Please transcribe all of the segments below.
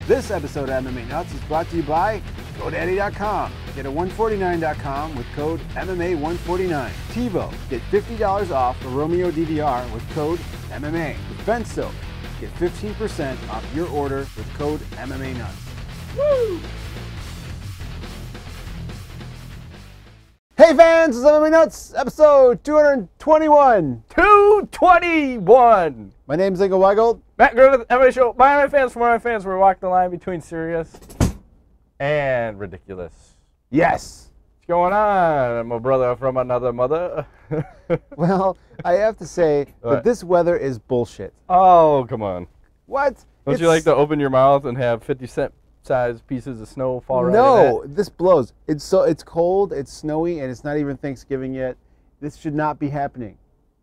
This episode of MMA Nuts is brought to you by GoDaddy.com. Get a $149.com with code MMA149. TiVo, get $50 off a Romeo DVR with code MMA. With Benso, get 15% off your order with code MMA Nuts. Woo! Hey fans, it's MMA Nuts, episode 221. 221! My name's Ingo Weigold. Matt Griffith, MMA Show. By MMA fans, for my fans, we're walking the line between serious and ridiculous. Yes. What's going on? I'm a brother from another mother. Well, I have to say that this weather is bullshit. Oh, come on. What? Don't you like to open your mouth and have 50-cent sized pieces of snow fall right in No, it? this blows. It's cold, it's snowy, and it's not even Thanksgiving yet. This should not be happening.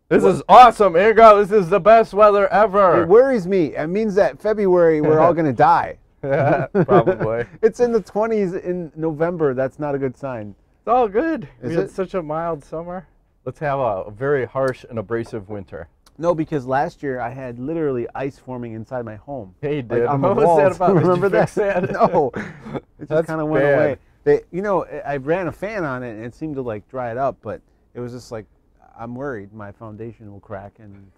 This is awesome, Ingo. This is the best weather ever. It worries me. It means that February we're all going to die. Yeah, probably. It's in the 20s in November. That's not a good sign. It's all good. We had it? such a mild summer. Let's have a very harsh and abrasive winter. No, because last year I had literally ice forming inside my home. Hey, you did. Like on the what was walls. that about? Remember Did you fix that? that? No, it just kind of went bad. away. I ran a fan on it and it seemed to like dry it up, but it was just like, I'm worried my foundation will crack and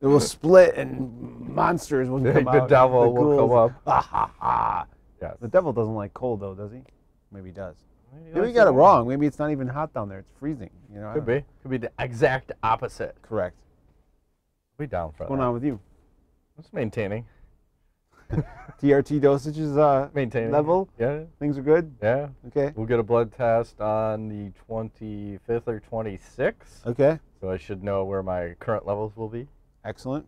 it will split and monsters will come out. The devil will come up. Ah, ha, ha. Yes. The devil doesn't like cold though, does he? Maybe he does. Maybe we likes got it warm. wrong. Maybe it's not even hot down there. It's freezing. You know. I Could don't know. be. Could be the exact opposite. Correct. Be down for What's going that. on with you? Just maintaining. TRT dosage is Maintaining. level. Yeah. Things are good. Yeah. Okay. We'll get a blood test on the 25th or 26th. Okay. So I should know where my current levels will be. Excellent.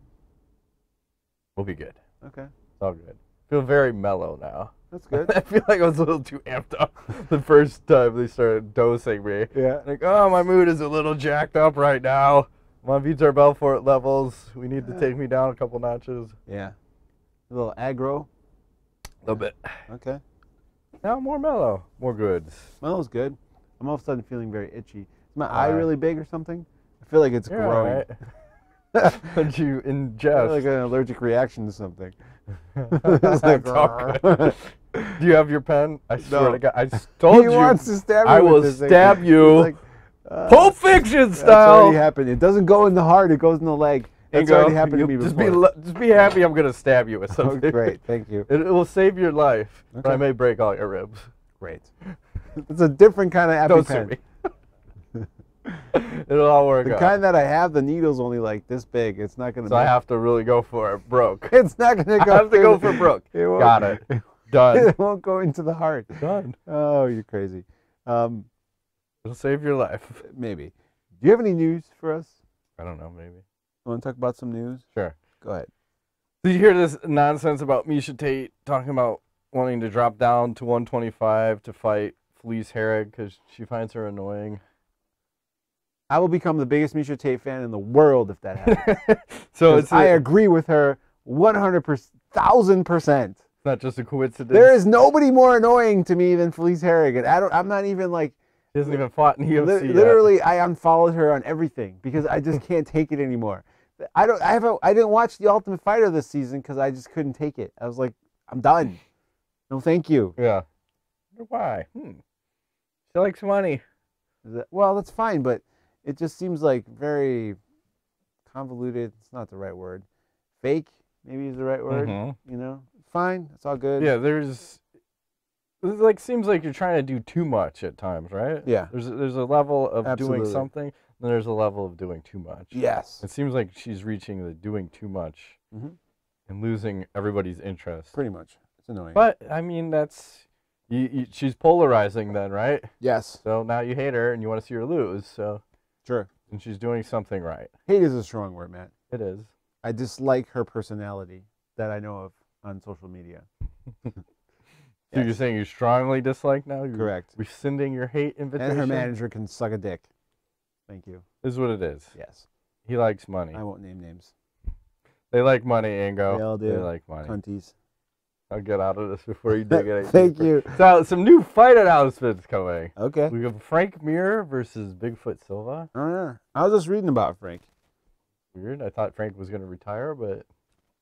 We'll be good. Okay. It's all good. Feel very mellow now. That's good. I feel like I was a little too amped up the first time they started dosing me. Yeah. Like, oh, my mood is a little jacked up right now. My Vitor Belfort levels. We need to take me down a couple notches. Yeah. A little aggro. A little bit. Okay. Now more mellow. More goods. Smells good. I'm all of a sudden feeling very itchy. Is my eye really big or something? I feel like it's You're growing. all right. But you I feel ingest. like an allergic reaction to something. It's like, "Grrr." Do you have your pen? I swear to God. I told He you. wants to stab me I with will this thing. stab He's you. like, Pulp Fiction that's style. already happened. It doesn't go in the heart. It goes in the leg. That's Ingo, already happened to me just before. just be happy I'm going to stab you with Oh, something. great. Thank you. It will save your life, but I Okay. may break all your ribs. Great. It's a different kind of Don't sue EpiPen. me. It'll all work The out. kind that I have, the needle's only like this big. It's not going to So I have to really go for it. Broke. It's not going to go I have to through go the- for broke. It won't- Got it. Done. It won't go into the heart. Done. Oh, you're crazy. It'll save your life. Maybe. Do you have any news for us? I don't know, maybe. You want to talk about some news? Sure. Go ahead. Did you hear this nonsense about Miesha Tate talking about wanting to drop down to 125 to fight Felice Herrig because she finds her annoying? I will become the biggest Miesha Tate fan in the world if that happens. So it's I agree with her 100%, 1,000%. not just a coincidence. There is nobody more annoying to me than Felice Herrig, and I'm not even like. She hasn't even fought in UFC yet. Literally, I unfollowed her on everything because I just can't take it anymore. I didn't watch The Ultimate Fighter this season because I just couldn't take it. I was like, I'm done. No, thank you. Yeah. Why? She likes money. Well, that's fine, but it just seems like very convoluted. It's not the right word. Fake, maybe is the right word. Mhm. You know, fine. It's all good. Yeah, it like seems like you're trying to do too much at times, right? Yeah. There's a level of Absolutely. doing something, and there's a level of doing too much. Yes. It seems like she's reaching the doing too much Mhm. and losing everybody's interest. Pretty much. It's annoying. But I mean, that's she's polarizing then, right? Yes. So now you hate her and you want to see her lose. So Sure. and she's doing something right. Hate is a strong word, Matt. It is. I dislike her personality that I know of on social media. So you're saying you strongly dislike now? You're Correct. rescinding your hate invitation? And her manager can suck a dick. Thank you. This is what it is. Yes. He likes money. I won't name names. They like money, Ingo. They all do. They like money. Cunties. I'll get out of this before you dig it. Thank you. So some new fight announcements coming. Okay. We have Frank Mir versus Bigfoot Silva. Oh, yeah. I was just reading about Frank. Weird. I thought Frank was going to retire, but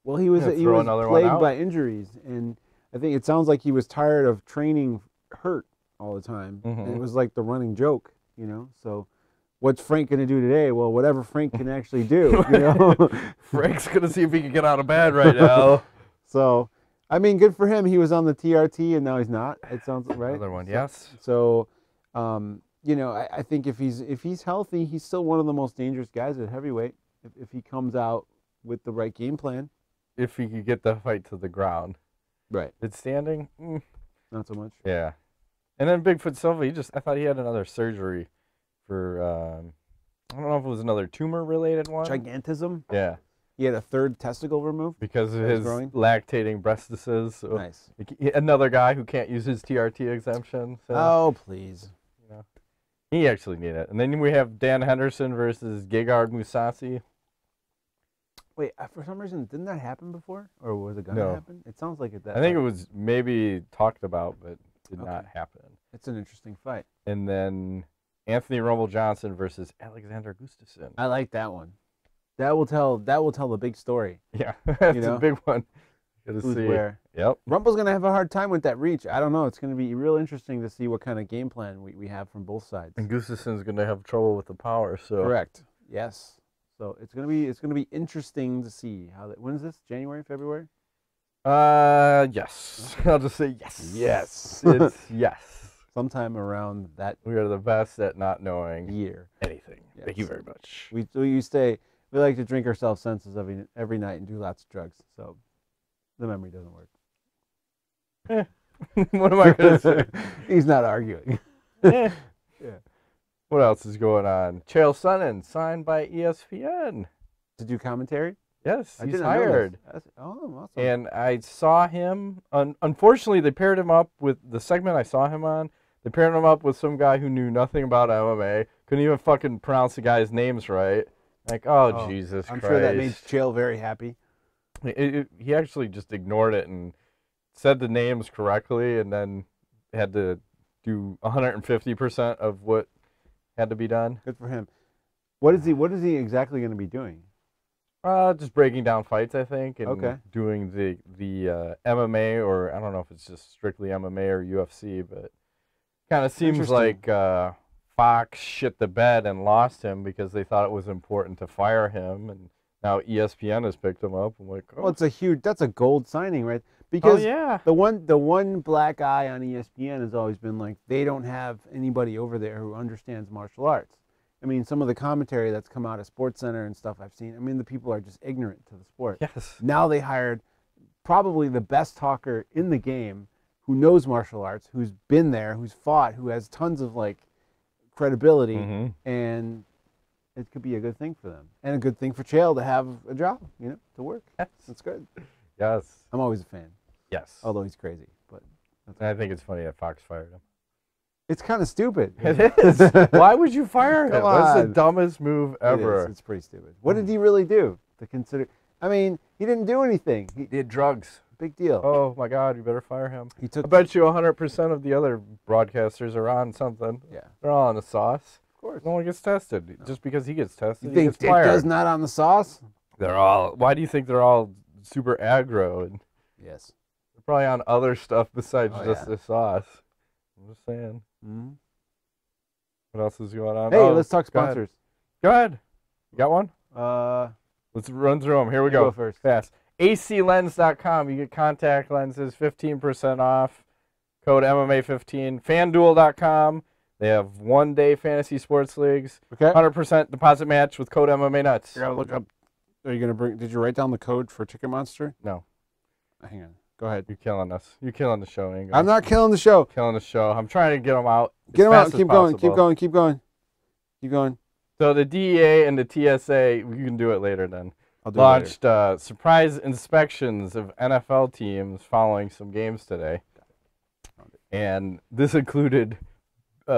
Well, he was Yeah, throw another one plagued out. by injuries, and I think it sounds like he was tired of training hurt all the time. Mm-hmm. And it was like the running joke, you know? So what's Frank going to do today? Well, whatever Frank can actually do, you know? Frank's going to see if he can get out of bed right now. So, I mean, good for him. He was on the TRT and now he's not. It sounds right. Another one, yes. So, you know, I think if he's healthy, he's still one of the most dangerous guys at heavyweight. If he comes out with the right game plan. If he could get the fight to the ground. Right. It's standing? Not so much. Yeah. And then Bigfoot Silva, I thought he had another surgery for, I don't know if it was another tumor-related one. Gigantism? Yeah. He had a third testicle removed? Because of his lactating breastises. So nice. Another guy who can't use his TRT exemption. So, oh, please. You know, he actually needed it. And then we have Dan Henderson versus Gegard Mousasi. Wait, for some reason, didn't that happen before? Or was it going to happen? It sounds like it did. I think it was maybe talked about, but did not happen. It's an interesting fight. And then Anthony Rumble Johnson versus Alexander Gustafsson. I like that one. That will tell the big story. Yeah, that's a big one. Who's where? Yep. Rumble's going to have a hard time with that reach. I don't know. It's going to be real interesting to see what kind of game plan we have from both sides. And Gustafsson's going to have trouble with the power. So correct. Yes. So it's going to be interesting to see how that. When is this? January, February? Yes. I'll just say yes. Yes. It's yes. Sometime around that. We are the best at not knowing year anything. Yes. Thank you very much. We like to drink ourselves senses every night and do lots of drugs. So the memory doesn't work. What am I going to say? He's not arguing. Yeah. What else is going on? Chael Sonnen signed by ESPN. To do commentary? Yes, he's hired. Awesome. And I saw him. Unfortunately, they paired him up with the segment I saw him on. They paired him up with some guy who knew nothing about MMA. Couldn't even fucking pronounce the guy's names right. Like, oh Jesus Christ. I'm sure that made Chael very happy. He actually just ignored it and said the names correctly and then had to do 150% of what had to be done. Good for him. What is he exactly going to be doing? Just breaking down fights, I think, and doing the MMA, or I don't know if it's just strictly MMA or UFC, but kind of seems like Fox shit the bed and lost him because they thought it was important to fire him, and now ESPN has picked him up. I'm like, oh. Well, that's a gold signing, right? Because the one black eye on ESPN has always been like they don't have anybody over there who understands martial arts. I mean, some of the commentary that's come out of SportsCenter and stuff I've seen, I mean, the people are just ignorant to the sport. Yes. Now they hired probably the best talker in the game who knows martial arts, who's been there, who's fought, who has tons of, like, credibility, and it could be a good thing for them. And a good thing for Chael to have a job, to work. Yes. That's good. Yes. I'm always a fan. Yes. Although he's crazy. But I think it's funny that Fox fired him. It's kind of stupid. It is. Why would you fire him? That's the dumbest move ever. It's pretty stupid. What did he really do to consider? I mean, he didn't do anything. He did drugs. Big deal. Oh, my God, you better fire him. I bet you 100% of the other broadcasters are on something. Yeah. They're all on the sauce. Of course. No one gets tested. No. Just because he gets tested, you think he gets fired. Dick does not on the sauce? They're all. Why do you think they're all super aggro? And yes. They're probably on other stuff besides just the sauce. I'm just saying. Mm-hmm. What else is going on? Hey, let's talk sponsors. Go ahead. You got one? Let's run through them. Here we go. Go first. Fast. aclens.com. You get contact lenses, 15% off. Code MMA15. FanDuel.com. They have one-day fantasy sports leagues. Okay. 100% deposit match with code MMA Nuts. You gotta look up. Are you gonna bring? Did you write down the code for Ticket Monster? No. Hang on. Go ahead. You're killing us. You're killing the show, Ingo. I'm not killing the show. Killing the show. I'm trying to get them out. Get them out. Keep going. Keep going. Keep going. Keep going. So the DEA and the TSA, you can do it later then. I'll do launched surprise inspections of NFL teams following some games today. And this included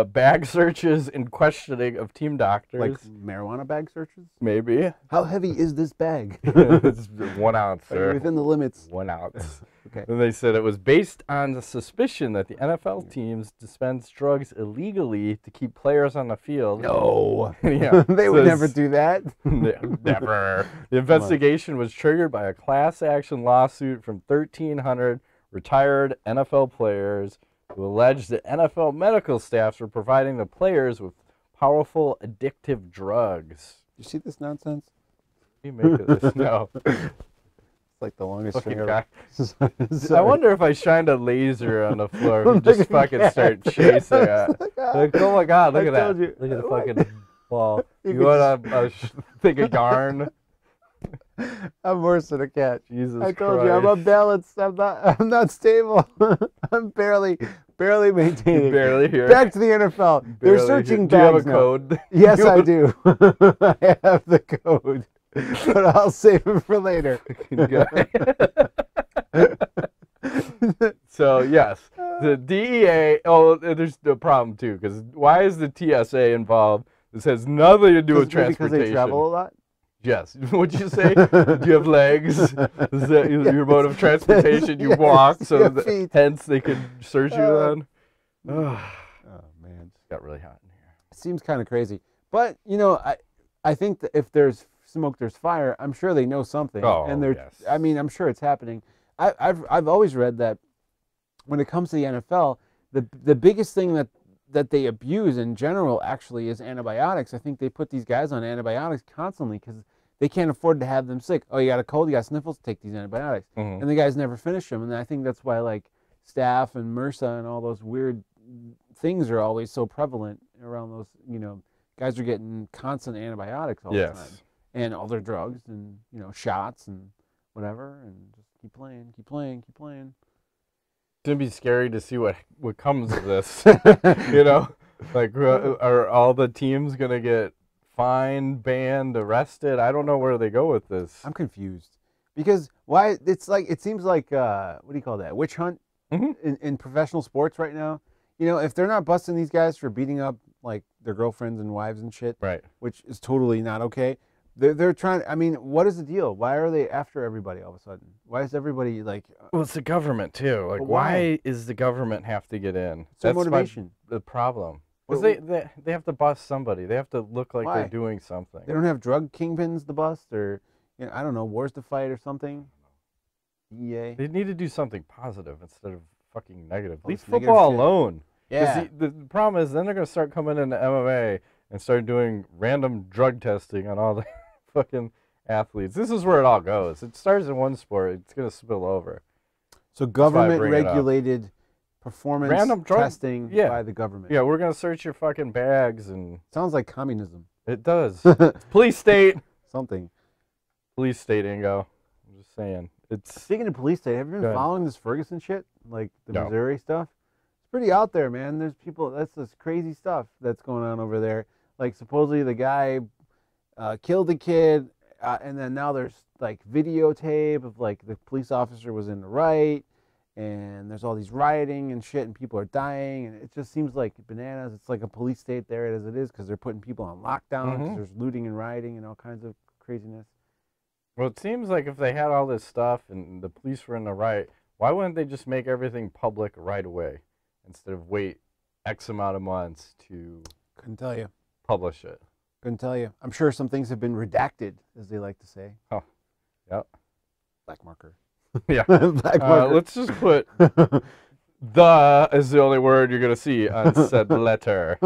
bag searches and questioning of team doctors. Like marijuana bag searches? Maybe. How heavy is this bag? It's 1 ounce, sir. Within the limits. 1 ounce. Okay. And they said it was based on the suspicion that the NFL teams dispense drugs illegally to keep players on the field. No. Yeah. They would never do that. Never. The investigation was triggered by a class action lawsuit from 1,300 retired NFL players who allege that NFL medical staffs are providing the players with powerful addictive drugs. You see this nonsense? You make it this no. It's like the longest string guy. I wonder if I shined a laser on the floor and just fucking start chasing it. Like, oh my god, look at that. Look at the fucking ball. You want a thing of yarn? I'm worse than a cat. Jesus I told Christ. you, I'm unbalanced. I'm not stable. I'm barely maintaining. Barely here. Back to the NFL. They're searching bags now. Do you have a code? Yes, I do. I have the code, but I'll save it for later. So yes, the DEA. Oh, there's the problem too, because why is the TSA involved? This has nothing to do with transportation. Because they travel a lot. Yes. What'd you say? Do you have legs? Is that your mode of transportation? You walk, so hence they could search you then? Oh, man. It got really hot in here. It seems kind of crazy. But, you know, I think that if there's smoke, there's fire. I'm sure they know something. Oh, and yes. I mean, I'm sure it's happening. I've always read that when it comes to the NFL, the biggest thing that they abuse in general actually is antibiotics. I think they put these guys on antibiotics constantly because they can't afford to have them sick. Oh, you got a cold, you got sniffles, take these antibiotics. Mm-hmm. And the guys never finish them. And I think that's why like staph and MRSA and all those weird things are always so prevalent around those, you know, guys are getting constant antibiotics all the time. And all their drugs and, you know, shots and whatever. And just keep playing. It's going to be scary to see what comes of this, you know? Like, are all the teams going to get fined, banned, arrested? I don't know where they go with this. I'm confused. Because why? It's like, it seems like, what do you call that? Witch hunt in professional sports right now. You know, if they're not busting these guys for beating up, like, their girlfriends and wives and shit, right? Which is totally not okay. They're trying. I mean, what is the deal? Why are they after everybody all of a sudden? Why is everybody like? Well, it's the government too. Like, why is the government have to get in? That's motivation. The problem. Because they have to bust somebody. They have to look like they're doing something. They don't have drug kingpins to bust, or you know, I don't know, wars to fight or something. DEA. They need to do something positive instead of fucking negative. Leave football alone. Yeah. The problem is then they're gonna start coming into MMA and start doing random drug testing on all the fucking athletes. This is where it all goes. It starts in one sport. It's going to spill over. So government-regulated performance testing by the government. Yeah, we're going to search your fucking bags and... Sounds like communism. It does. Police state. Something. Police state, Ingo. I'm just saying. Speaking of police state, have you been following this Ferguson shit? Like the Missouri stuff? It's pretty out there, man. There's people... That's this crazy stuff that's going on over there. Like, supposedly the guy... killed the kid, and then now there's like videotape of like the police officer was in the right, and there's all these rioting and shit, and people are dying, and it just seems like bananas. It's like a police state there as it is because they're putting people on lockdown because there's looting and rioting and all kinds of craziness. Well, it seems like if they had all this stuff and the police were in the right, why wouldn't they just make everything public right away instead of wait X amount of months to Couldn't tell you. Publish it? Couldn't tell you. I'm sure some things have been redacted, as they like to say. Oh, yep. Black marker. Yeah. Black marker. Let's just put "the" is the only word you're going to see on said letter.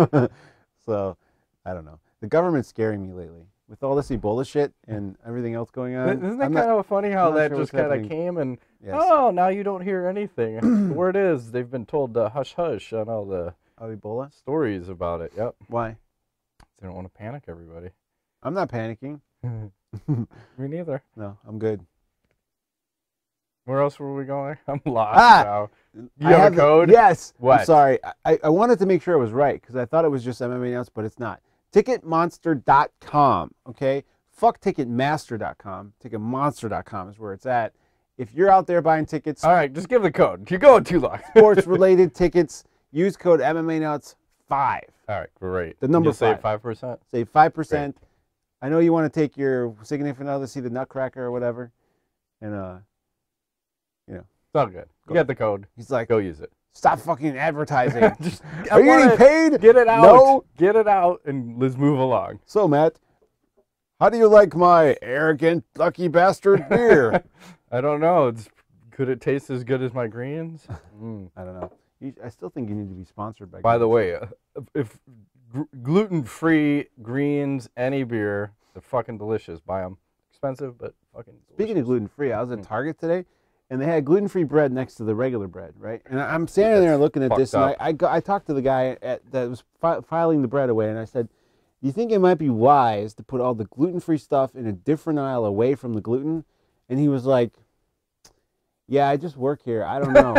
So, I don't know. The government's scaring me lately. With all this Ebola shit and everything else going on. Isn't that kind of funny how that just kind of came and, oh, now you don't hear anything. The word is they've been told to hush hush on all the Ebola stories about it. Yep. Why? They don't want to panic everybody. I'm not panicking. Me neither. No, I'm good. Where else were we going? I'm lost now. You have a code? Yes. What? I'm sorry. I wanted to make sure it was right because I thought it was just MMA Notes, but it's not. Ticketmonster.com, okay? Fuck Ticketmaster.com. Ticketmonster.com is where it's at. If you're out there buying tickets. All right, just give the code. You're going too long. Sports-related tickets, use code MMA Notes 5. All right, great. The number 5. Save 5%? Save 5%. Great. I know you want to take your significant other to see the Nutcracker or whatever. And, you know. It's all good. You got the code. He's like, go use it. Stop fucking advertising. Are you getting paid? Get it out. No. Get it out and let's move along. So, Matt, how do you like my arrogant, lucky bastard beer? I don't know. It's Could it taste as good as my greens? I don't know. I still think you need to be sponsored by. By the way, if gluten-free greens, any beer, they're fucking delicious. Buy them. Expensive, but fucking delicious. Speaking of gluten-free, I was at Target today, and they had gluten-free bread next to the regular bread, right? And I'm standing there looking at this, and I talked to the guy that was filing the bread away, and I said, "Do you think it might be wise to put all the gluten-free stuff in a different aisle away from the gluten?" And he was like, "Yeah, I just work here. I don't know."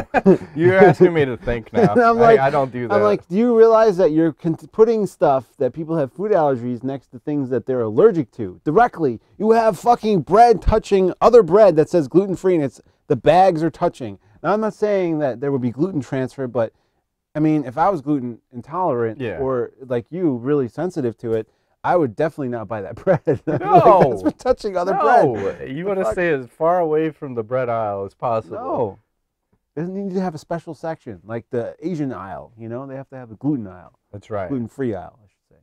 You're asking me to think now. And I'm like, I don't do that. I'm like, do you realize that you're putting stuff that people have food allergies next to things that they're allergic to directly? You have fucking bread touching other bread that says gluten-free, and the bags are touching. Now, I'm not saying that there would be gluten transfer, but I mean, if I was gluten intolerant or like you, really sensitive to it, I would definitely not buy that bread. No. Like, that's touching other bread. You want to stay as far away from the bread aisle as possible. No. Doesn't need to have a special section like the Asian aisle. You know, they have to have a gluten aisle. That's right. Gluten-free aisle, I should say.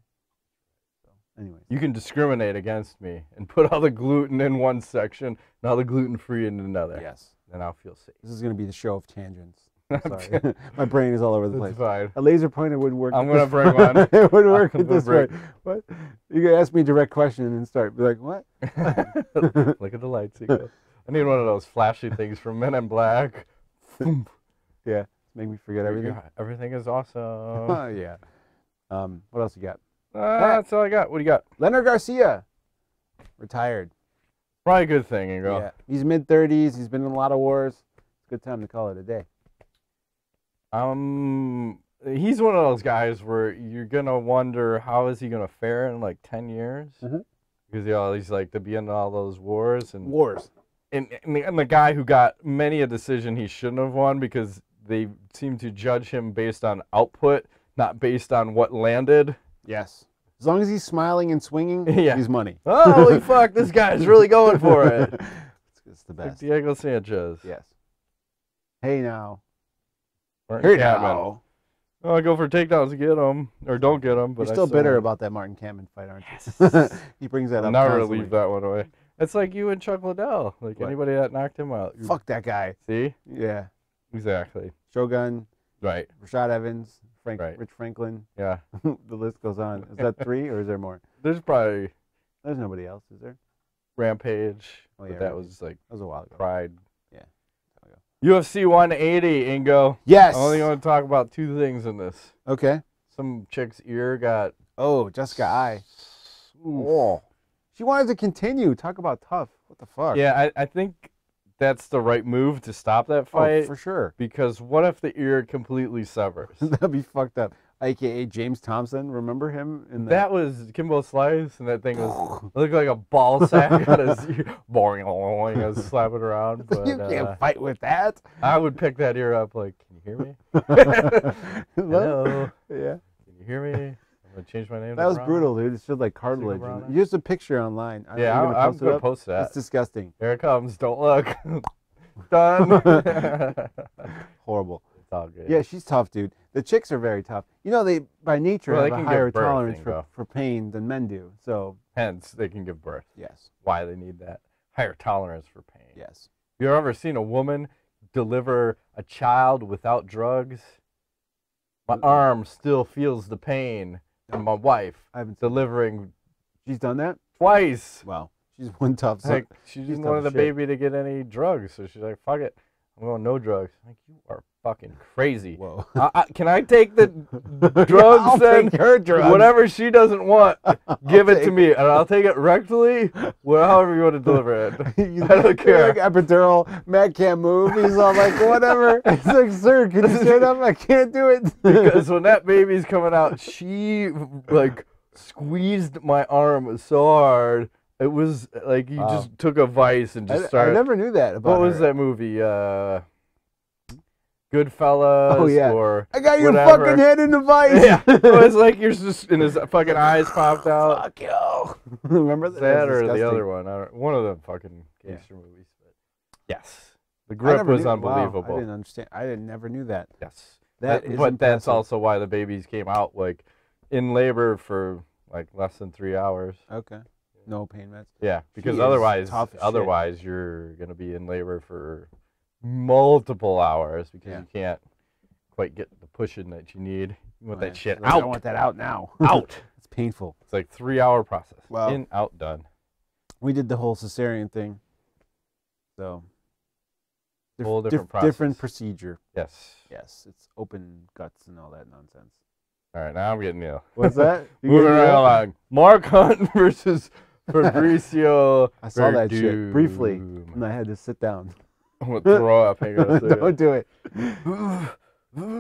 So, anyways. You can discriminate against me and put all the gluten in one section and all the gluten-free in another. Yes. Then I'll feel safe. This is going to be the show of tangents. Sorry. My brain is all over the place. Fine. A laser pointer would work. I'm going to bring one. It would work at this way. What? You can ask me a direct question and start. Be like, what? Look at the lights. I need one of those flashy things from Men in Black. Yeah. Make me forget everything. Everything is awesome. Yeah. What else you got? That's all I got. What do you got? Leonard Garcia. Retired. Probably a good thing, Ingo. Yeah. He's mid-30s. He's been in a lot of wars. It's a good time to call it a day. He's one of those guys where you're gonna wonder how is he gonna fare in like 10 years, because he's like to be in all those wars and the guy who got many a decision he shouldn't have won because they seem to judge him based on output, not based on what landed. Yes, as long as he's smiling and swinging, he's money. Oh, holy fuck, this guy's really going for it. It's the best. Like Diego Sanchez. Yes. Hey now. Martin Kampman. Oh, I go for takedowns to get him, or don't get him. But you're still bitter about that Martin Kampman fight, aren't you? Yes. He brings that up. I'm not going to leave that one away. It's like you and Chuck Liddell. Like anybody that knocked him out. Fuck that guy. See? Yeah. Exactly. Shogun. Right. Rashad Evans. Rich Franklin. Yeah. The list goes on. Is that 3 or is there more? There's nobody else, is there? Rampage. Oh, yeah. That was like. That was a while ago. Pride. Yeah. UFC 180, Ingo. Yes. I only want to talk about 2 things in this. Okay. Some chick's ear got. Oh, Jessica I. Oh. She wanted to continue. Talk about tough. What the fuck? Yeah, I think that's the right move to stop that fight. Oh, for sure. Because what if the ear completely severs? That'd be fucked up. AKA James Thompson. Remember him? That was Kimbo Slice, and that thing looked like a ball sack on his ear. Boring, slap it around. But, you can't fight with that. I would pick that ear up like, can you hear me? Hello? Yeah. Can you hear me? I'm going to change my name. That was brutal, dude. It showed like cartilage. Here's a picture online. Yeah, I'm going to post that. It's disgusting. Here it comes. Don't look. Done. Horrible. It's all good. Yeah, she's tough, dude. The chicks are very tough. You know, they by nature have a higher tolerance for pain than men do. So hence, they can give birth. Yes. Why they need that higher tolerance for pain. Yes. You ever seen a woman deliver a child without drugs? My arm still feels the pain. And my wife, delivering. She's done that? Twice. Wow. She's one tough. Like, she didn't want the baby to get any drugs, so she's like, fuck it. I'm going no drugs. I'm like, you are fucking crazy. Whoa. Can I take the drugs I'll then? Take her drugs. Whatever she doesn't want, give it to me, and I'll take it rectally, however you want to deliver it. I don't care. Like epidural, Matt can't move. He's all like, whatever. He's like, sir, can you stand up? I can't do it. Because when that baby's coming out, she like squeezed my arm so hard. It was like you just took a vice and just started. I never knew that about What was that movie? Goodfellas. Oh yeah. Or I got your whatever. fucking head in the vice. Yeah. It was like you're just and his fucking eyes popped out. Fuck you. Remember that? That or the other one? One of the fucking gangster movies. But yes, the grip was unbelievable. Wow, I didn't understand. I never knew that. Yes. That is but impressive. That's also why the babies came out like in labor for like less than 3 hours. Okay. No pain meds. Yeah, because otherwise you're gonna be in labor for multiple hours because you can't quite get the pushing that you need. You want that shit out. I want that out now. Out. It's painful. It's like 3-hour process. Wow. In, out, done. We did the whole cesarean thing. So. Whole different process. Different procedure. Yes. Yes. It's open guts and all that nonsense. All right, now I'm getting ill. What's that? Moving right along. Mark Hunt versus Fabricio I saw that Werdum. shit briefly, and I had to sit down. I'm going to throw up. Don't do it.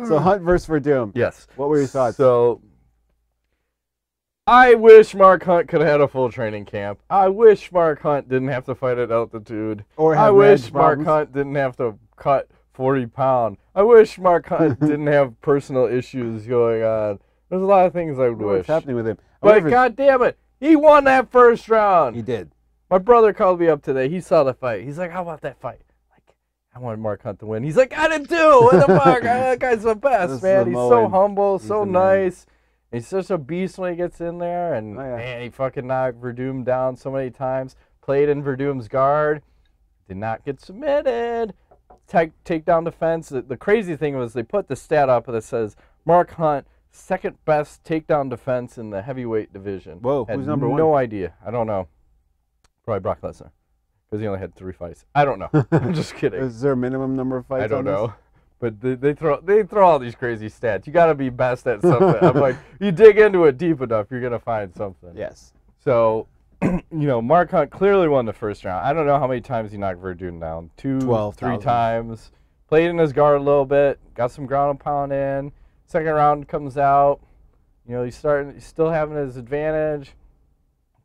So Hunt versus Werdum. Yes. What were your thoughts? So I wish Mark Hunt could have had a full training camp. I wish Mark Hunt didn't have to fight at altitude. I wish Mark Hunt didn't have to cut 40 pounds. I wish Mark Hunt didn't have personal issues going on. There's a lot of things I would wish. What's happening with him? But God damn it, he won that first round. He did. My brother called me up today. He saw the fight. He's like, how about that fight? I wanted Mark Hunt to win. He's like, I did too. What the fuck? That guy's the best, man. He's so humble, so nice. He's such a beast when he gets in there. And, man, he fucking knocked Werdum down so many times. Played in Verdum's guard. Did not get submitted. Takedown defense. The crazy thing was they put the stat up that says Mark Hunt, second best takedown defense in the heavyweight division. Whoa, who's number one? No idea. I don't know. Probably Brock Lesnar. Because he only had 3 fights. I don't know. I'm just kidding. Is there a minimum number of fights? I don't know. But they throw all these crazy stats. You got to be best at something. I'm like, you dig into it deep enough, you're gonna find something. Yes. So, Mark Hunt clearly won the first round. I don't know how many times he knocked Werdum down. 3 times. Played in his guard a little bit. Got some ground and pound in. Second round comes out. He's still having his advantage.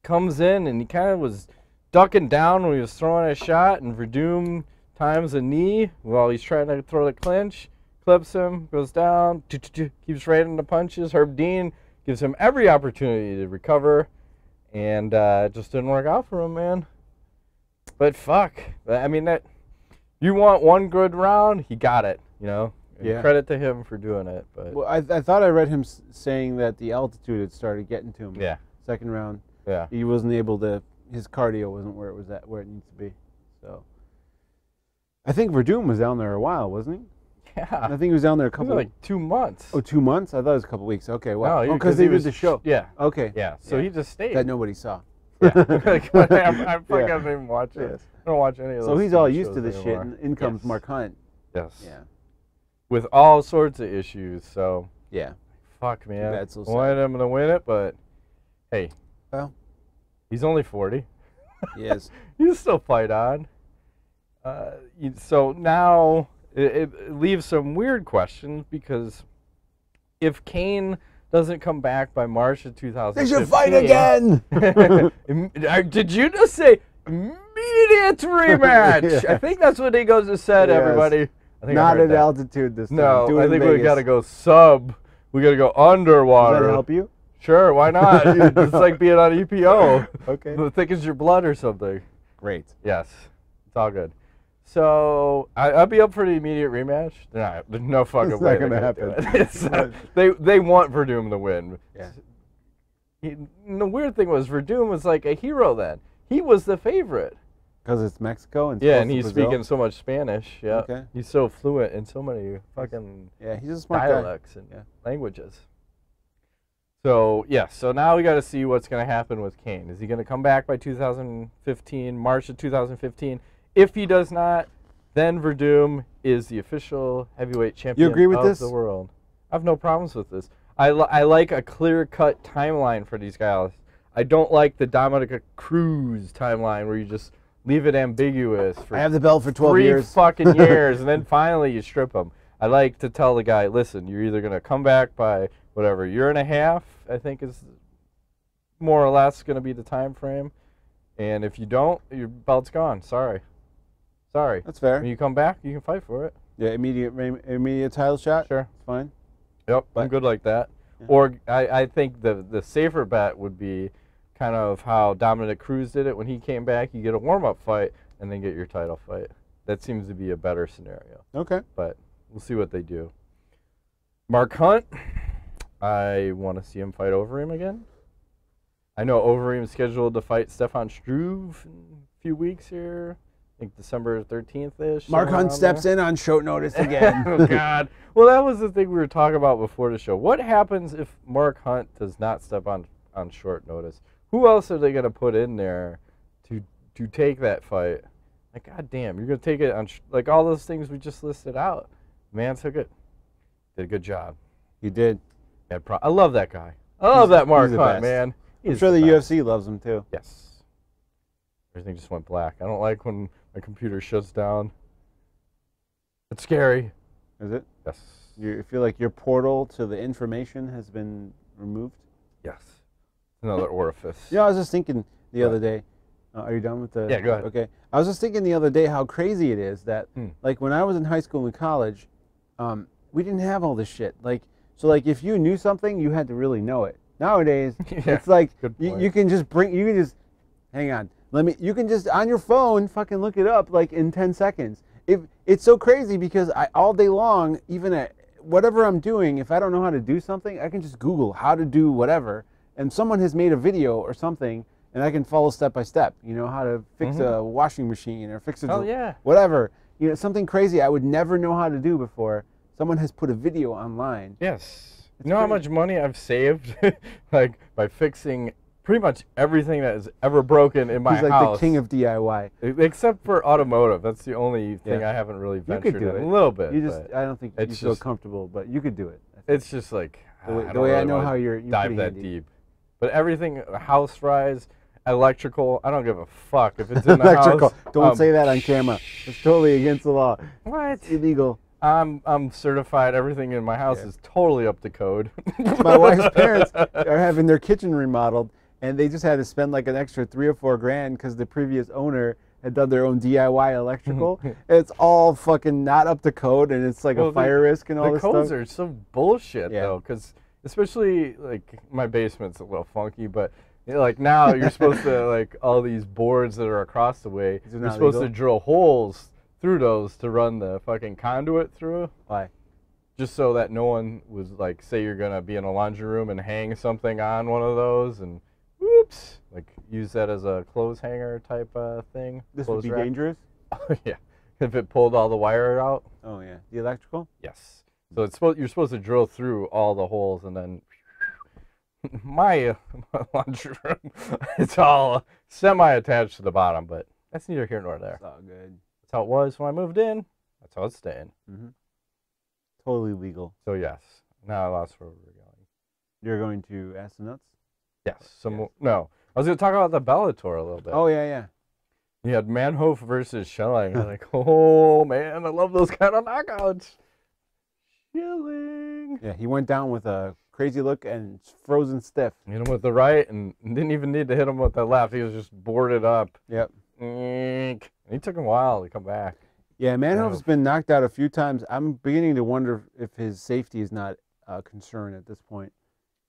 Comes in and he kind of was ducking down when he was throwing a shot, and Werdum times a knee while he's trying to throw the clinch, clips him, goes down, keeps right into punches. Herb Dean gives him every opportunity to recover, and it just didn't work out for him, man. But fuck, I mean, that you want one good round, he got it, Credit to him for doing it. But well, I thought I read him saying that the altitude had started getting to him. Yeah. Second round. Yeah. He wasn't able to. His cardio wasn't where it needs to be. So I think Werdum was down there a while, wasn't he? Yeah. I think he was down there a couple. Like 2 months. Oh, 2 months? I thought it was a couple weeks. Okay, well, no, because they did the show. Yeah. Okay. Yeah. So he just stayed. That nobody saw. Yeah. I fucking don't even watch it. Yes. I don't watch any of those. So he's all used to this shit, and in comes Mark Hunt. Yes. Yeah. With all sorts of issues. So. Yeah. Fuck, man. That's so sad. Wanted him to win it, but hey. Well. He's only 40. Yes. You still fight on. So now it leaves some weird questions, because if Kane doesn't come back by March of 2015... They should fight again! Did you just say immediate rematch? Yes. I think that's what he goes to said, yes. Everybody. I think not at altitude this time. No, I think we got to go sub. We got to go underwater. Does that help you? Sure, why not? It's like being on EPO. Okay. The thickens your blood or something. Great. Yes, it's all good. So I'll be up for the immediate rematch. There's no fucking way. It's not going to happen. They want Werdum to win. Yeah. The weird thing was Werdum was like a hero then. He was the favorite. Because it's Mexico and and he's speaking so much Spanish. Yeah. Okay. He's so fluent in so many fucking he's a smart dialects guy. and languages. So, so now we got to see what's going to happen with Kane. Is he going to come back by 2015, March of 2015? If he does not, then Werdum is the official heavyweight champion you agree with of this? The world. I have no problems with this. I like a clear-cut timeline for these guys. I don't like the Dominic Cruz timeline where you just leave it ambiguous for I have the belt for 12 years. 3 fucking years, and then finally you strip them. I like to tell the guy, listen, you're either going to come back by whatever, 1.5 years, I think is more or less going to be the time frame. And if you don't, your belt's gone. Sorry. That's fair. When you come back, you can fight for it. Yeah, immediate title shot? Sure. Fine. Yep, I'm good like that. Yeah. Or I think the safer bet would be kind of how Dominic Cruz did it. When he came back, you get a warm-up fight and then get your title fight. That seems to be a better scenario. Okay. But we'll see what they do. Mark Hunt, I want to see him fight Overeem again. I know Overeem's scheduled to fight Stephan Struve in a few weeks here. think December 13th-ish. Mark Hunt steps in on short notice again. Oh, God. Well, that was the thing we were talking about before the show. What happens if Mark Hunt does not step on short notice? Who else are they going to put in there to take that fight? Like, God damn, you're going to take it on, like, all those things we just listed out. Man took it. Did a good job. He did. I love that guy. I love that Mark Hunt, man. I'm sure the UFC loves him, too. Yes. Everything just went black. I don't like when my computer shuts down. It's scary. Is it? Yes. You feel like your portal to the information has been removed? Yes. Another orifice. You know, I was just thinking the other day. Are you done with the... Yeah, go ahead. Okay. I was just thinking the other day how crazy it is that, like, when I was in high school and college, we didn't have all this shit. Like, so, like, if you knew something, you had to really know it. Nowadays, it's like you can just hang on. You can just, on your phone, fucking look it up, like, in 10 seconds. It's so crazy because all day long, even at whatever I'm doing, if I don't know how to do something, I can just Google how to do whatever, and someone has made a video or something, and I can follow step by step, you know, how to fix a washing machine or fix whatever. You know, something crazy I would never know how to do before. Someone has put a video online. Yes. You know how much money I've saved like by fixing pretty much everything that is ever broken in my house. He's like the king of DIY. Except for automotive. That's the only thing I haven't really ventured in. A little bit. I don't think you feel comfortable, but you could do it. It's just like the way I know how you're dive that deep. But everything house-wise, electrical, I don't give a fuck if it's in the house. Don't say that on camera. It's totally against the law. What? It's illegal. I'm certified. Everything in my house is totally up to code. My wife's parents are having their kitchen remodeled, and they just had to spend like an extra $3 or $4 grand because the previous owner had done their own DIY electrical. It's all fucking not up to code, and it's like a fire risk and all this stuff. The codes are so bullshit though, because especially like my basement's a little funky, but you know, like now you're supposed to like all these boards that are across the way. You're supposed to drill holes through those to run the fucking conduit through. Why? Just so that no one was like, say you're gonna be in a laundry room and hang something on one of those and whoops, like use that as a clothes hanger type thing. This would be dangerous? Yeah, if it pulled all the wire out. Oh yeah, the electrical? Yes. So you're supposed to drill through all the holes and then my laundry room, it's all semi-attached to the bottom, but that's neither here nor there. It's all good. That's how it was when I moved in. That's how it's staying. Totally legal. So yes. Now I lost where we were going. You're going to Ask the Nuts? Yes. No. I was going to talk about the Bellator a little bit. Oh, yeah. You had Manhoef versus Schilling. I'm like, oh, man, I love those kind of knockouts. Schilling. Yeah, he went down with a crazy look and frozen stiff. Hit him with the right and didn't even need to hit him with the left. He was just boarded up. Yep. And he took him a while to come back. Yeah, Manhoef's been knocked out a few times. I'm beginning to wonder if his safety is not a concern at this point.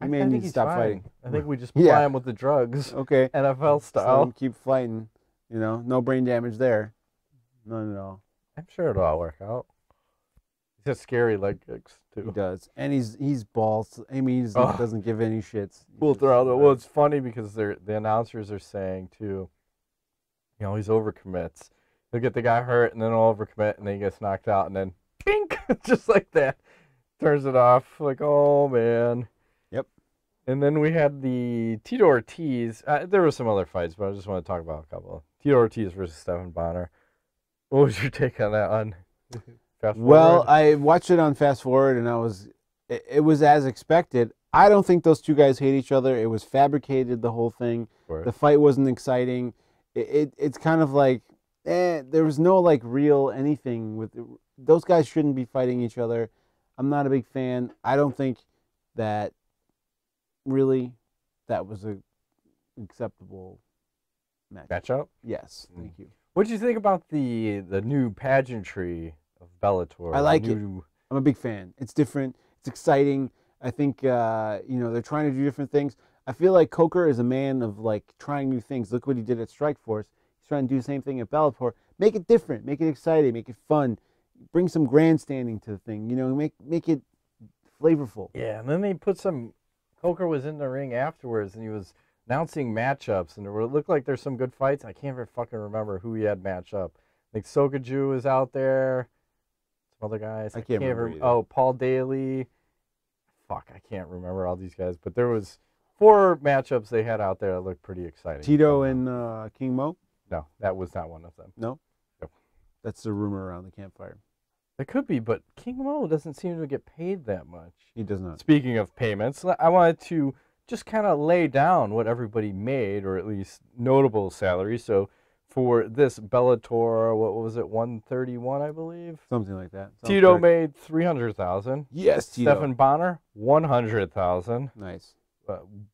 He may need to stop fighting. I think we just ply him with the drugs. Okay. NFL style. Let him keep fighting. You know, no brain damage there. None at all. I'm sure it'll all work out. He's got scary leg kicks, too. He does. And he's balls. I mean, he doesn't give any shits. Well, it's funny because the announcers are saying, too, he always overcommits. He'll get the guy hurt, and then he'll overcommit, and then he gets knocked out, and then, pink, just like that. Turns it off. Like, oh, man. Yep. And then we had the Tito Ortiz. There were some other fights, but I just want to talk about a couple. Tito Ortiz versus Stephan Bonnar. What was your take on that one? Fast forward? Well, I watched it on Fast Forward, and it was as expected. I don't think those two guys hate each other. It was fabricated, the whole thing. The fight wasn't exciting. It's kind of like, there was no like real anything with it. Those guys shouldn't be fighting each other. I'm not a big fan. I don't think that really that was a acceptable matchup. Yes, thank you. What did you think about the new pageantry of Bellator? I like it. I'm a big fan. It's different. It's exciting. I think they're trying to do different things. I feel like Coker is a man of like trying new things. Look what he did at Strikeforce. He's trying to do the same thing at Bellator. Make it different. Make it exciting. Make it fun. Bring some grandstanding to the thing. You know, make it flavorful. Yeah, and then they put some. Coker was in the ring afterwards, and he was announcing matchups, and it looked like there's some good fights. I can't even fucking remember who he had match up. think Sokaju is out there. Some other guys. I can't remember. Oh, Paul Daly. Fuck, I can't remember all these guys. But there was 4 matchups they had out there that looked pretty exciting. Tito and King Mo? No, that was not one of them. No? Nope. That's the rumor around the campfire. It could be, but King Mo doesn't seem to get paid that much. He does not. Speaking of payments, I wanted to just kind of lay down what everybody made, or at least notable salaries. So for this Bellator, what was it, 131, I believe? Something like that. Tito made $300,000. Yes, Tito. Stephan Bonnar, $100,000. Nice.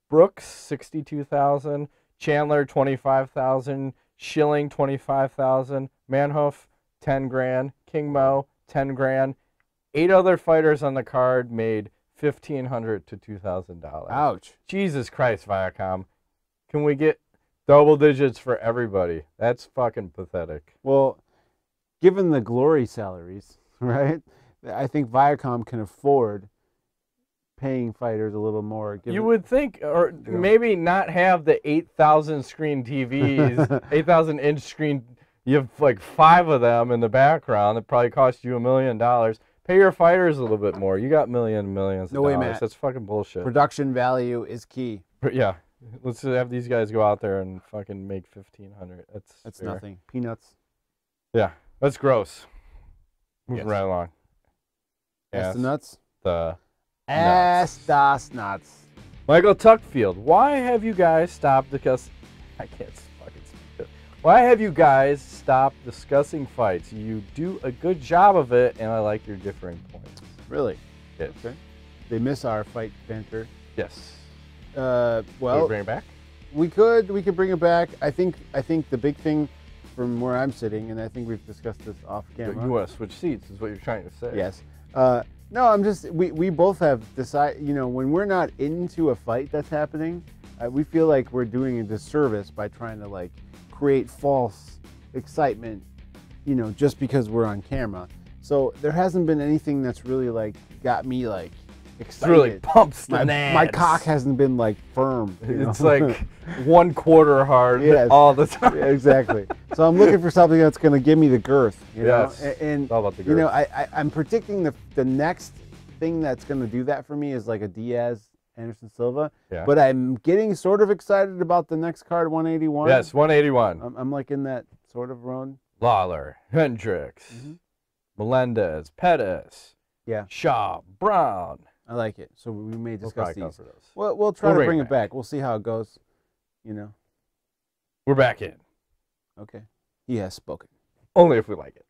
Brooks, $62,000. Chandler, $25,000. Schilling, $25,000. Manhoef, $10,000. King Mo, $10,000. 8 other fighters on the card made $1,500 to $2,000. Ouch. Jesus Christ, Viacom. Can we get double digits for everybody? That's fucking pathetic. Well, given the glory salaries, right, I think Viacom can afford paying fighters a little more. You would think, or maybe not have the 8,000 screen TVs, 8,000 inch screen. You have like 5 of them in the background. That probably cost you $1 million. Pay your fighters a little bit more. You got millions of dollars. Matt. That's fucking bullshit. Production value is key. But yeah, let's have these guys go out there and fucking make $1,500. That's fair. Nothing. Peanuts. Yeah, that's gross. Moving right along. Ass the nuts. The ass das nuts. Michael Tuckfield. Why have you guys stopped discussing? I can't fucking speak it. Why have you guys stopped discussing fights? You do a good job of it, and I like your differing points. Really? Yes. Okay. They miss our fight banter. Yes. Well, can we bring it back? We could bring it back. I think the big thing from where I'm sitting, and I think we've discussed this off camera. You want to switch seats, is what you're trying to say. Yes. No, I'm just, we both have decided, when we're not into a fight that's happening, we feel like we're doing a disservice by trying to like create false excitement, just because we're on camera. So there hasn't been anything that's really like got me like excited. It's really pumps the nads. My cock hasn't been like firm. It's like 1/4 hard all the time. Yeah, exactly. So I'm looking for something that's going to give me the girth. Yes. And it's all about the girth. I'm predicting the next thing that's going to do that for me is like a Diaz Henderson Silva. Yeah. But I'm getting sort of excited about the next card, 181. Yes, 181. I'm like in that sort of run. Lawler, Hendricks, Melendez, Pettis, Shaw, Brown. I like it. So we may discuss these. Those. We'll try to bring it back. We'll see how it goes. We're back in. Okay. He has spoken. Only if we like it.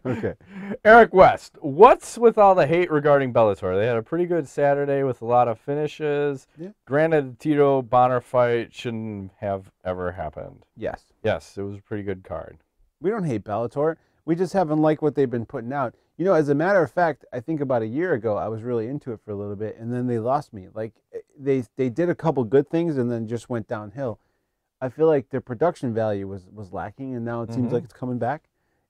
Okay. Eric West, what's with all the hate regarding Bellator? They had a pretty good Saturday with a lot of finishes. Yeah. Granted, the Tito Bonnar fight shouldn't have ever happened. Yes. Yes, it was a pretty good card. We don't hate Bellator. We just haven't liked what they've been putting out. As a matter of fact, I think about a year ago, I was really into it for a little bit, and then they lost me. Like, they did a couple good things and then just went downhill. I feel like their production value was lacking, and now it seems like it's coming back.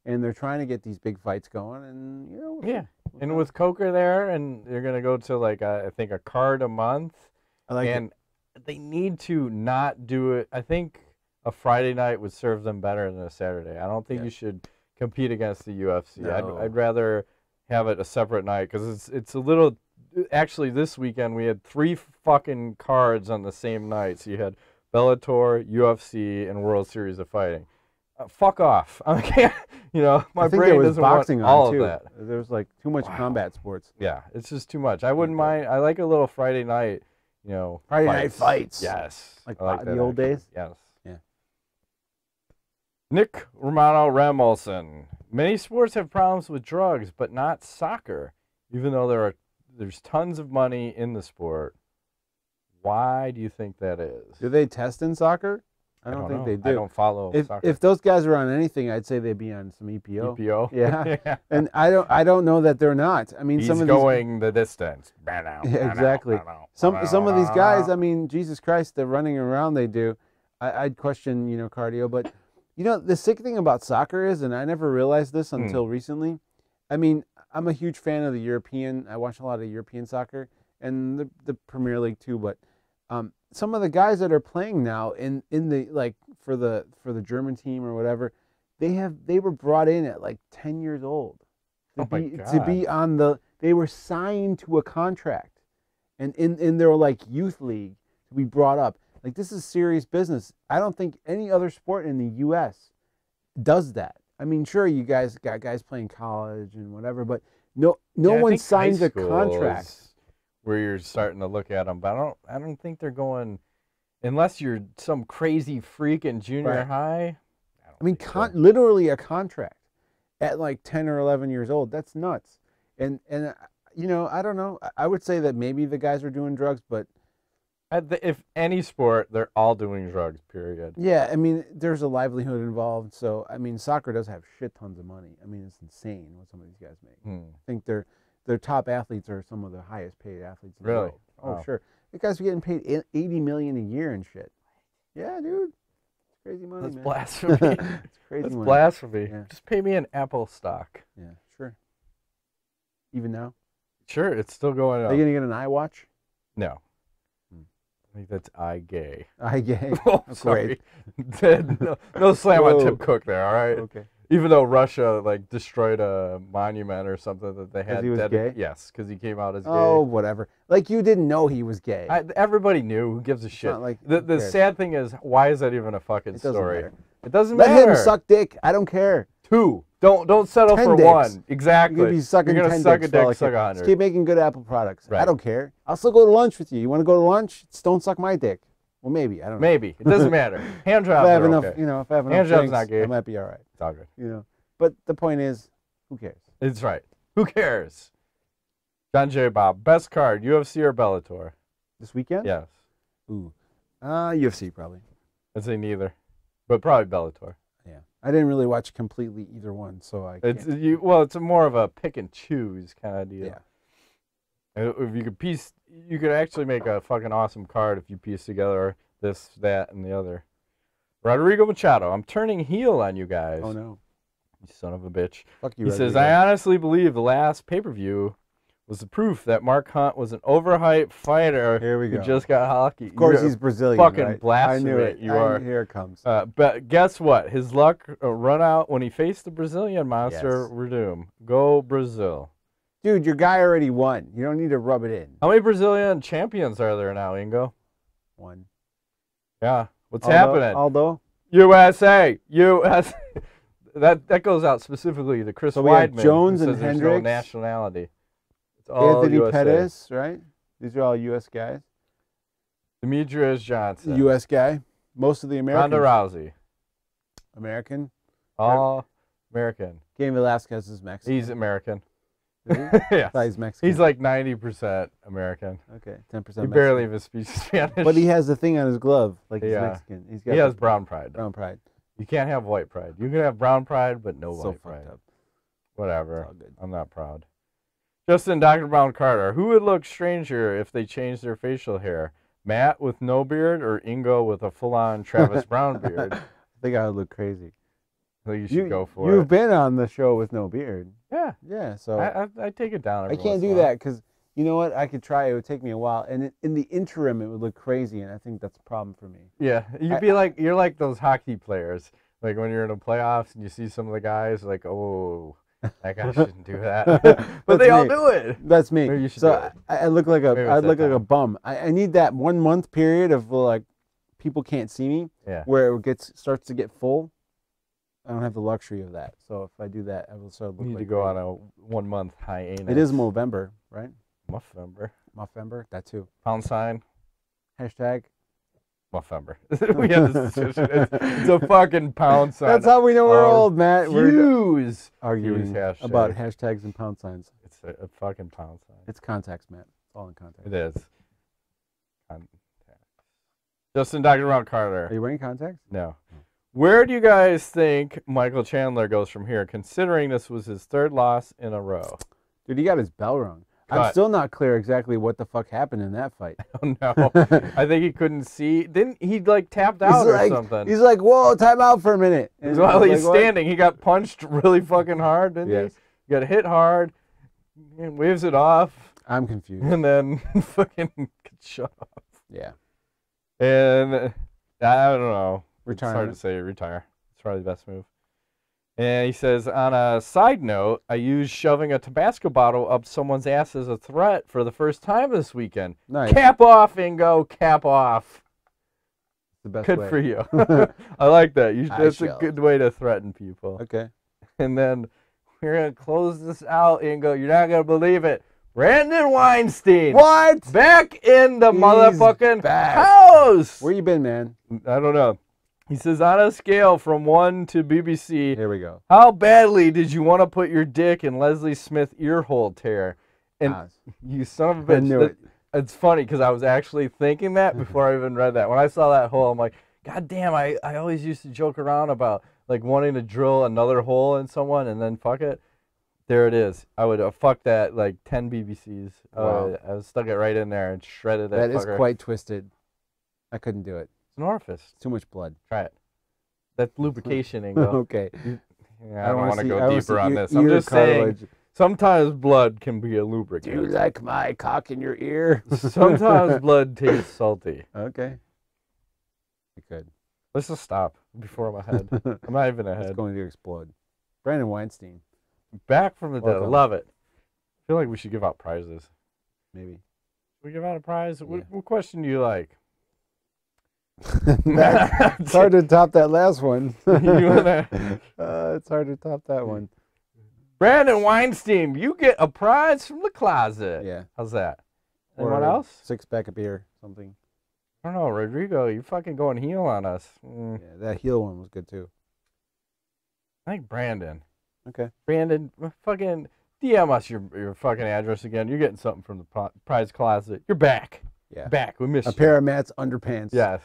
And they're trying to get these big fights going, and, Yeah. And with Coker there, and they're going to go to, like, I think a card a month. I like and they need to not do it. I think a Friday night would serve them better than a Saturday. I don't think you should compete against the UFC. No. I'd rather have it a separate night because it's a little. Actually, this weekend we had 3 fucking cards on the same night. So you had Bellator, UFC, and World Series of Fighting. Fuck off! I can't. My brain doesn't want all of that. There's like too much combat sports. Yeah, it's just too much. I wouldn't mind. I like a little Friday night. Friday night fights. Yes, like the old days. Yes. Yeah. Nick Romano Ramolson. Many sports have problems with drugs, but not soccer. Even though there's tons of money in the sport. Why do you think that is? Do they test in soccer? I don't think they do. I don't follow soccer. If those guys are on anything, I'd say they'd be on some EPO. EPO? Yeah. And I don't know that they're not. I mean, He's going the distance. Yeah, exactly. Some of these guys, I mean, Jesus Christ, the running around they do, I'd question, cardio. But, the sick thing about soccer is, and I never realized this until recently, I mean, I'm a huge fan of the European. I watch a lot of European soccer and the Premier League too, but some of the guys that are playing now in the like for the German team or whatever, they were brought in at like 10 years old to be on they were signed to a contract and in their like youth league to be brought up. Like, this is serious business. I don't think any other sport in the US does that. I mean, sure, you guys got guys playing college and whatever, but no one signs a contract where you're starting to look at them. But I don't think they're going unless you're some crazy freak in junior high. I mean, literally a contract at like 10 or 11 years old. That's nuts. And you know, I don't know. I would say that maybe the guys are doing drugs, but if any sport, they're all doing drugs, period. Yeah, I mean, there's a livelihood involved. So, I mean, soccer does have shit tons of money. I mean, it's insane what some of these guys make. I think their top athletes are some of the highest paid athletes in the world. Oh, sure. The guys are getting paid $80 million a year and shit. Yeah, dude. It's crazy money, That's man. blasphemy. It's crazy That's money. blasphemy. Yeah. Just pay me an Apple stock. Yeah, sure. Even now? Sure, it's still going up. Are you going to get an iWatch? No. I think that's iGay. iGay. Oh, sorry. no slam on Tim Cook there, all right? Okay. Even though Russia like destroyed a monument or something that they had. He was gay? Yes, because he came out as gay. Oh, whatever. Like, you didn't know he was gay. Everybody knew. Who gives a shit? Not like, the sad thing is, why is that even a fucking story? Matter. It doesn't Let matter. him suck dick. I don't care. 2. Don't settle 10 for dicks. 1. Exactly. You're going to be sucking You're 10 suck dicks. a dick, Like, suck 100. just keep making good Apple products. Right. I don't care. I'll still go to lunch with you. You want to go to lunch? Just don't suck my dick. Well, maybe. I don't know. Maybe. It doesn't matter. Hand jobs if I have are enough, okay. you know, if I have enough Hand jobs drinks, not gay. I might be all right. It's all good. You know. But the point is, who cares? It's right. Who cares? John J. Bob, best card, UFC or Bellator? This weekend? Yes. Ooh. UFC probably. I'd say neither, but probably Bellator. Yeah. I didn't really watch completely either one, so I can't. It's more of a pick and choose kind of deal. Yeah. If you could actually make a fucking awesome card if you piece together this, that, and the other. Rodrigo Machado, I'm turning heel on you guys. Oh, no. You son of a bitch. Fuck you, He Rodrigo. says, I honestly believe the last pay-per-view was the proof that Mark Hunt was an overhyped fighter Here we go. who just got hockey. Of course, he's Brazilian, fucking right? blasphemy. I knew it. You are. Here it comes. But guess what? His luck run out when he faced the Brazilian monster, Werdum. Go Brazil. Dude, your guy already won. You don't need to rub it in. How many Brazilian champions are there now, Ingo? 1. Yeah. What's happening? Aldo? USA. USA. That goes out specifically to Chris Weidman. We have Jones who and says there's Hendricks. no nationality. It's all Anthony USA. Pettis, right? These are all U.S. guys. Demetrius Johnson. U.S. guy. Most of the Americans. Ronda Rousey. American. All American. Cain Velasquez is Mexican. He's American. Is he? Yeah. He's Mexican. He's like 90% American. Okay, 10% He Mexican. barely even speaks Spanish. But he has the thing on his glove, like he's Yeah. Mexican. He has brown pride. brown pride. You can't have white pride. You can have brown pride, but no So white pride. fucked up. Whatever. It's all good. I'm not proud. Justin, Dr. Brown Carter. Who would look stranger if they changed their facial hair? Matt with no beard or Ingo with a full-on Travis Brown beard? I think I would look crazy. I think you should go for You've it. been on the show with no beard. Yeah. Yeah, so I take it down. I can't do that because you know what? I could try. It would take me a while, and in the interim, it would look crazy, and I think that's a problem for me. Yeah, you're like those hockey players. Like when you're in the playoffs and you see some of the guys, like, oh, that guy shouldn't do that, but they all do it. That's me. Maybe you should So I look like a bum. I need that 1 month period of like people can't see me, where it starts to get full. I don't have the luxury of that. So if I do that, I will start looking. You need to go on a 1 month hiatus. It is Movember, right? Muffember. That too. Pound sign. Hashtag. Muffember. We have this decision. It's a fucking pound sign. That's how we know we're old, Matt. We're arguing about hashtags and pound signs. It's a fucking pound sign. It's contacts, Matt. It's all in context. It is. Contacts. Justin, Dr. Ron Carter. Are you wearing contacts? No. Where do you guys think Michael Chandler goes from here, considering this was his 3rd loss in a row? Dude, he got his bell rung. I'm still not clear exactly what the fuck happened in that fight. Oh, no. I think he couldn't see. Didn't he, like, tapped out or something? He's like, whoa, time out for a minute. And while he's standing, he got punched really fucking hard, didn't he? He got hit hard, and waves it off. I'm confused. And then fucking gets shut off. Yeah. And I don't know. Retirement. It's hard to say retire. It's probably the best move. And he says, on a side note, I used shoving a Tabasco bottle up someone's ass as a threat for the first time this weekend. Nice. Cap off, Ingo. Cap off. The best Good way. for you. I like that. That's a good way to threaten people. Okay. And then we're going to close this out, Ingo. You're not going to believe it. Brandon Weinstein. What? Back in the motherfucking back. house. Where you been, man? I don't know. He says, on a scale from 1 to BBC, here we go. How badly did you want to put your dick in Leslie Smith earhole tear? And you son of a bitch. I knew it. It's funny because I was actually thinking that before I even read that. When I saw that hole, I'm like, God damn, I always used to joke around about like wanting to drill another hole in someone and then fuck it. There it is. I would have fucked that like 10 BBCs. Wow. I stuck it right in there and shredded That fucker. is quite twisted. I couldn't do it. It's an orifice. Too much blood. Try it. That's lubrication, Ingo. Okay. I don't want to go deeper on this. I'm just saying, sometimes blood can be a lubricant. Do you like my cock in your ear? Sometimes blood tastes salty. Okay. You could. Let's just stop before I'm ahead. I'm not even ahead. It's going to explode. Brandon Weinstein. Back from the dead. Love it. I feel like we should give out prizes. Maybe. Should we give out a prize? Yeah. What question do you like? It's hard to top that last one. It's hard to top that one. Brandon Weinstein, you get a prize from the closet. Yeah. How's that? Anyone else? 6-pack of beer, something. I don't know, Rodrigo. You fucking going heel on us. Yeah, that heel one was good too. I think Brandon. Okay. Brandon, fucking DM us your fucking address again. You're getting something from the prize closet. You're back. Yeah. Back. We missed you. A pair of Matt's underpants. Yes.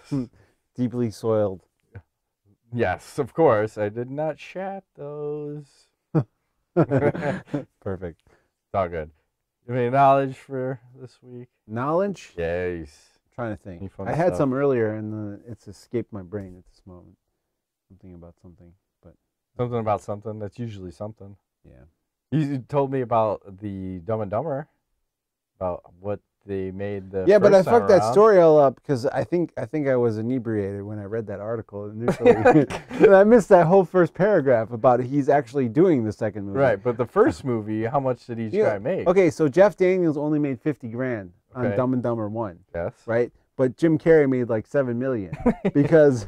Deeply soiled. Yes, of course. I did not shat those. Perfect. It's all good. You have any knowledge for this week? Knowledge? Yes. I'm trying to think. I had some earlier and it's escaped my brain at this moment. Something about something. But something about something. That's usually something. Yeah. You told me about the Dumb and Dumber. About what they made the yeah, but I fucked that around. story all up because I think I was inebriated when I read that article initially. And I missed that whole first paragraph about he's actually doing the second movie. Right, but the first movie, how much did each guy make? Okay, so Jeff Daniels only made $50,000 on Dumb and Dumber 1. Yes. Right, but Jim Carrey made like $7 million because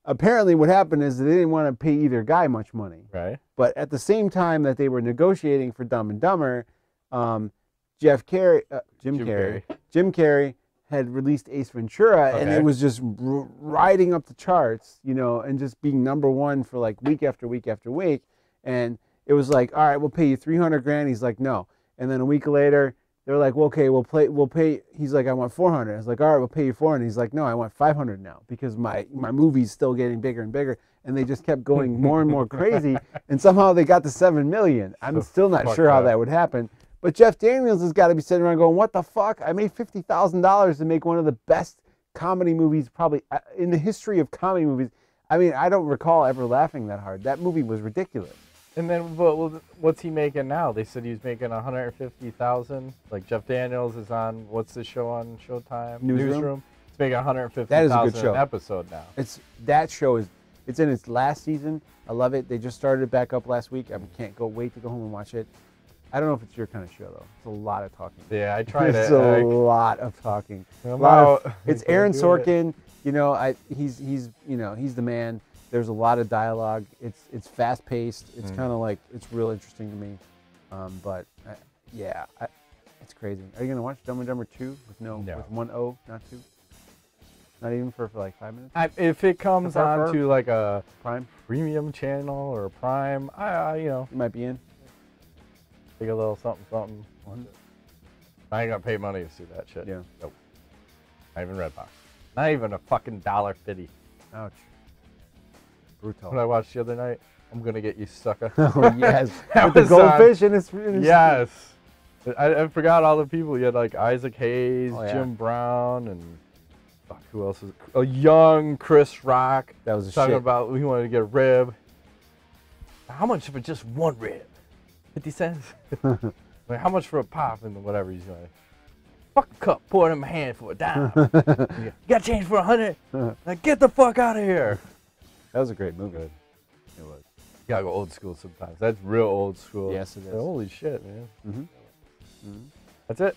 apparently what happened is they didn't want to pay either guy much money. Right. But at the same time that they were negotiating for Dumb and Dumber, Jim Carrey had released Ace Ventura, and it was just riding up the charts, you know, and just being number 1 for like week after week after week. And it was like, all right, we'll pay you $300,000. He's like, no. And then a week later, they're like, well, okay, we'll pay. He's like, I want $400,000. I was like, all right, we'll pay you $400,000. He's like, no, I want $500,000 now because my movie's still getting bigger and bigger. And they just kept going more and more crazy, and somehow they got to $7 million. I'm still not sure how that would happen. But Jeff Daniels has got to be sitting around going, what the fuck? I made $50,000 to make one of the best comedy movies probably in the history of comedy movies. I mean, I don't recall ever laughing that hard. That movie was ridiculous. And then what's he making now? They said he's making $150,000. Like Jeff Daniels is on, what's the show on Showtime? Newsroom. He's making $150,000 that is a good show. An episode now. That show it's in its last season. I love it. They just started it back up last week. I can't wait to go home and watch it. I don't know if it's your kind of show though. It's a lot of talking. Yeah, I tried it. It's a lot of talking. It's Aaron Sorkin. You know, he's the man. There's a lot of dialogue. It's fast paced. It's kind of like it's real interesting to me. It's crazy. Are you gonna watch Dumb and Dumber 2 with 1 O, not 2? Not even for like 5 minutes. If it comes on to like a Prime premium channel or Prime, you might be in. Take a little something. I ain't gonna pay money to see that shit. Yeah. Nope. Not even Redbox. Not even a fucking $1.50. Ouch. Brutal. What I watched the other night, I'm gonna get you, sucker. Oh yes. With the goldfish in his yes. I forgot all the people. You had like Isaac Hayes, Jim Brown, and fuck, who else is a young Chris Rock. That was talking about we wanted to get a rib. How much for just one rib? 50 cents? Like, how much for a pop and whatever he's doing? Fuck a cup, pour it in my hand for a dime. You got change for $100? Like, get the fuck out of here. That was a great movie. It was. gotta go old school sometimes. That's real old school. Yes, it is. Holy shit, man. Mm-hmm. That's it.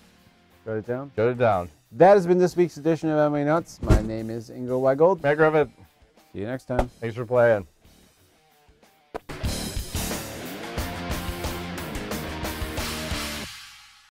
Shut it down. Shut it down. That has been this week's edition of MMA Nuts. My name is Ingo Weigold. Matt Griffith. See you next time. Thanks for playing.